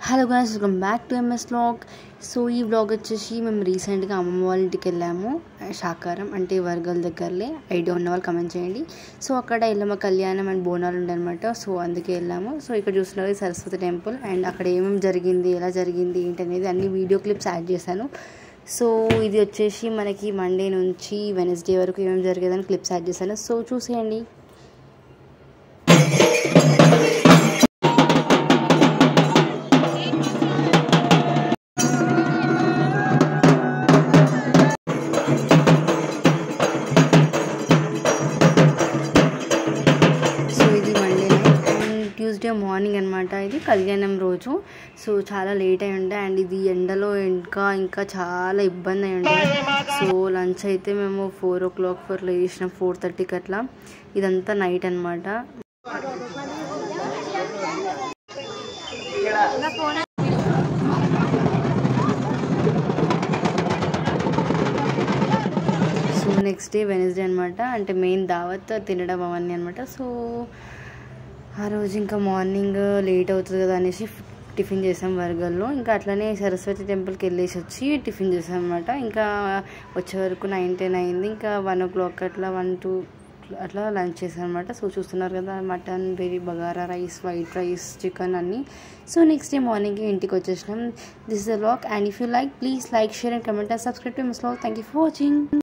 Hello guys, welcome back to MS vlog. So ఈ vlog వచ్చేసి మేము రీసెంట్గా అమ్మమ్మ వాళ్ళ ఇంటికి వెళ్ళాము. శాకారం అంటే వర్గల్ దగ్గరలే. ఐడియా ఉన్న వాళ్ళు కమెంట్ చేయండి. సో అక్కడ ఎల్లమ్మ కళ్యాణం అండ్ బోనాలు ఉండనమాట. సో అందుకే వెళ్ళాము. సో ఇక్కడ చూస్తున్నది సరస్వతి టెంపుల్ అండ్ అక్కడ ఏమేమి జరిగింది, ఎలా జరిగింది ఏంటనేది అన్ని వీడియో క్లిప్స్ యాడ్ చేశాను. సో ఇది వచ్చేసి మనకి మండే నుంచి వెనస్డే వరకు ఏమేమి జరిగేదని క్లిప్స్ యాడ్ చేశాను. సో చూసేయండి. ట్యూస్డే మార్నింగ్ అనమాట, ఇది కళ్యాణం రోజు. సో చాలా లేట్ అయి ఉండే అండ్ ఇది ఎండలో ఇంకా చాలా ఇబ్బంది అయి ఉండే. సో లంచ్ అయితే మేము 4 o'clock లేచినాం, 4:30కి అట్లా. ఇదంతా నైట్ అనమాట. సో నెక్స్ట్ డే వెనస్డే అనమాట, అంటే మెయిన్ దావత్ తినడం అవన్నీ అనమాట. సో ఆ రోజు ఇంకా మార్నింగ్ లేట్ అవుతుంది కదా అనేసి టిఫిన్ చేసాం వర్గల్లో. ఇంకా అట్లనే సరస్వతి టెంపుల్కి వెళ్ళేసి వచ్చి టిఫిన్ చేసాం అనమాట. ఇంకా వచ్చే వరకు 9-10 అయింది. ఇంకా 1 o'clock అట్లా 1-2 అట్లా లంచ్ చేసాం అనమాట. సో చూస్తున్నారు కదా, mutton, bagara rice, white rice, chicken అన్నీ. సో నెక్స్ట్ డే మార్నింగ్ ఇంటికి వచ్చేసినాం. This is the vlog and if you like, please like, share and comment and subscribe to MS vlog. Thank you for watching.